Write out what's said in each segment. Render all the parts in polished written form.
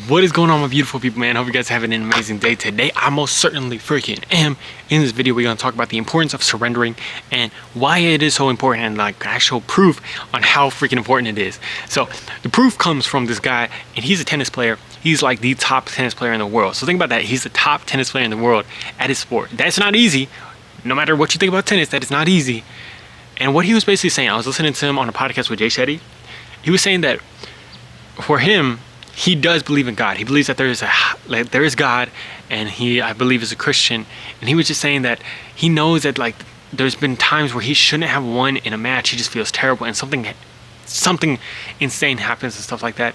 What is going on, my beautiful people, man? Hope you guys are having an amazing day today. I most certainly freaking am. In this video, we're going to talk about the importance of surrendering and why it is so important, and like actual proof on how freaking important it is. So the proof comes from this guy, and he's a tennis player. He's like the top tennis player in the world. So think about that. He's the top tennis player in the world at his sport. That's not easy. No matter what you think about tennis, that is not easy. And what he was basically saying, I was listening to him on a podcast with Jay Shetty. He was saying that for him, he does believe in God. He believes that there is God, and I believe, is a Christian. And he was just saying that he knows that like there's been times where he shouldn't have won in a match. He just feels terrible, and something insane happens and stuff like that.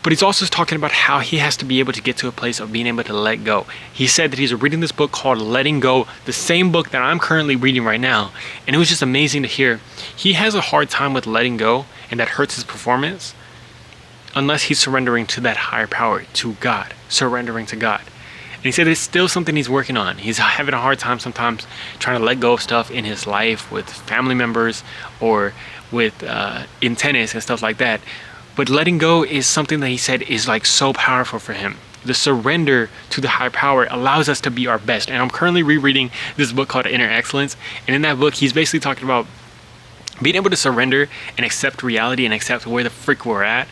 But he's also talking about how he has to be able to get to a place of being able to let go. He said that he's reading this book called Letting Go, the same book that I'm currently reading right now. And it was just amazing to hear. He has a hard time with letting go, and that hurts his performance unless he's surrendering to that higher power, to God, surrendering to God. And he said it's still something he's working on. He's having a hard time sometimes trying to let go of stuff in his life with family members or with in tennis and stuff like that. But letting go is something that he said is like so powerful for him. The surrender to the higher power allows us to be our best. And I'm currently rereading this book called Inner Excellence. And in that book, he's basically talking about being able to surrender and accept reality and accept where the frick we're at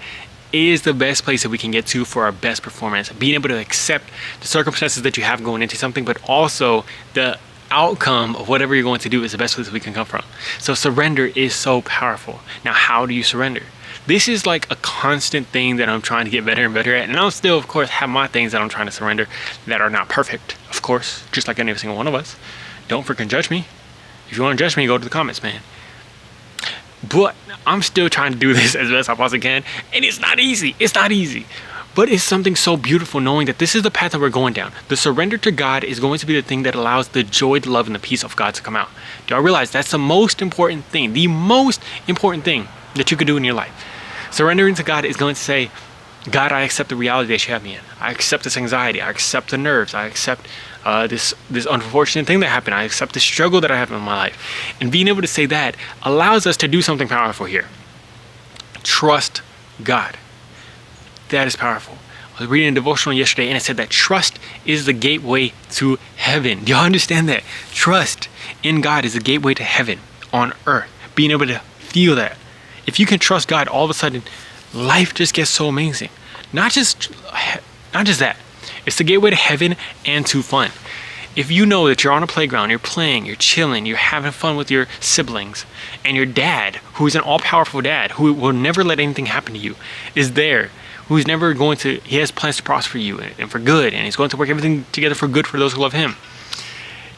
is the best place that we can get to for our best performance. Being able to accept the circumstances that you have going into something, but also the outcome of whatever you're going to do is the best place we can come from. So surrender is so powerful. Now, how do you surrender? This is like a constant thing that I'm trying to get better and better at. And I'll still, of course, have my things that I'm trying to surrender that are not perfect, of course, just like any single one of us. Don't freaking judge me. If you want to judge me, go to the comments, man. But I'm still trying to do this as best I possibly can. And it's not easy. It's not easy. But it's something so beautiful knowing that this is the path that we're going down. The surrender to God is going to be the thing that allows the joy, the love, and the peace of God to come out. Do y'all realize that's the most important thing? The most important thing that you could do in your life. Surrendering to God is going to say, God, I accept the reality that you have me in. I accept this anxiety. I accept the nerves. I accept this unfortunate thing that happened. I accept the struggle that I have in my life. And being able to say that allows us to do something powerful here. Trust God. That is powerful. I was reading a devotional yesterday, and it said that trust is the gateway to heaven. Do y'all understand that? Trust in God is the gateway to heaven on earth. Being able to feel that. If you can trust God, all of a sudden, life just gets so amazing. Not just that. It's the gateway to heaven and to fun. If you know that you're on a playground, you're playing, you're chilling, you're having fun with your siblings, and your dad, who's an all-powerful dad, who will never let anything happen to you, is there, who's never going to, he has plans to prosper you and for good, and he's going to work everything together for good for those who love him.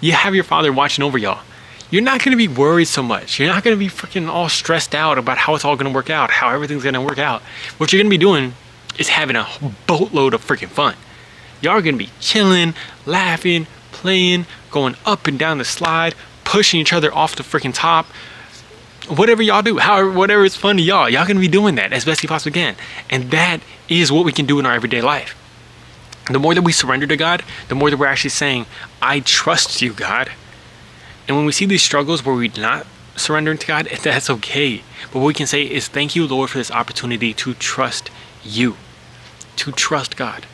You have your father watching over y'all. You're not going to be worried so much. You're not going to be freaking all stressed out about how it's all going to work out, how everything's going to work out. What you're going to be doing is having a boatload of freaking fun. Y'all are going to be chilling, laughing, playing, going up and down the slide, pushing each other off the freaking top. Whatever y'all do, whatever is fun to y'all going to be doing that as best you possibly can. And that is what we can do in our everyday life. The more that we surrender to God, the more that we're actually saying, I trust you, God. And when we see these struggles where we're not surrendering to God, that's okay. But what we can say is, thank you, Lord, for this opportunity to trust you, to trust God.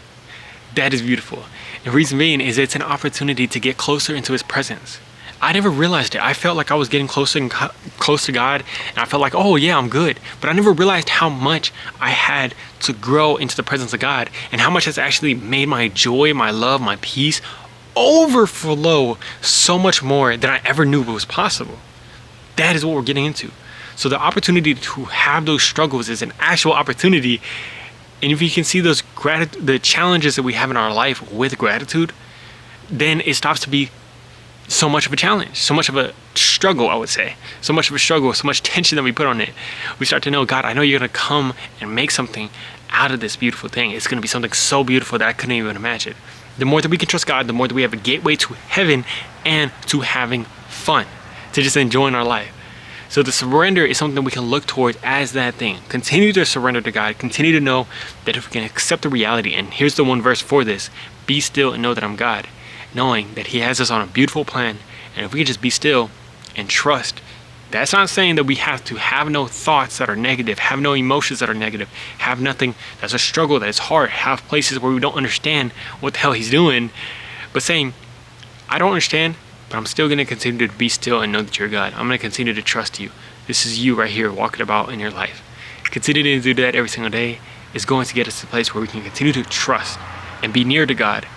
That is beautiful. And the reason being is it's an opportunity to get closer into his presence. I never realized it. I felt like I was getting close to God, and I felt like, oh yeah, I'm good. But I never realized how much I had to grow into the presence of God, and how much has actually made my joy, my love, my peace overflow so much more than I ever knew was possible. That is what we're getting into. So the opportunity to have those struggles is an actual opportunity. And if you can see those the challenges that we have in our life with gratitude, then it stops to be so much of a challenge, so much of a struggle, I would say. So much of a struggle, so much tension that we put on it. We start to know, God, I know you're going to come and make something out of this beautiful thing. It's going to be something so beautiful that I couldn't even imagine. The more that we can trust God, the more that we have a gateway to heaven and to having fun, to just enjoying our life. So the surrender is something that we can look towards as that thing. Continue to surrender to God. Continue to know that if we can accept the reality, and here's the one verse for this, be still and know that I'm God. Knowing that he has us on a beautiful plan, and if we can just be still and trust That's not saying that we have to have no thoughts that are negative, have no emotions that are negative, have nothing that's a struggle, that is hard, have places where we don't understand what the hell he's doing, but saying, I don't understand, but I'm still going to continue to be still and know that you're God. I'm going to continue to trust you. This is you right here walking about in your life. Continuing to do that every single day is going to get us to a place where we can continue to trust and be near to God.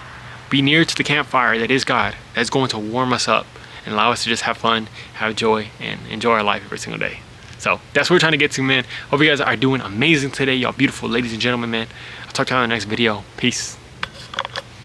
Be near to the campfire that is God, that's going to warm us up and allow us to just have fun, have joy, and enjoy our life every single day. So that's what we're trying to get to, man. Hope you guys are doing amazing today, y'all beautiful ladies and gentlemen, man. I'll talk to you on the next video. Peace.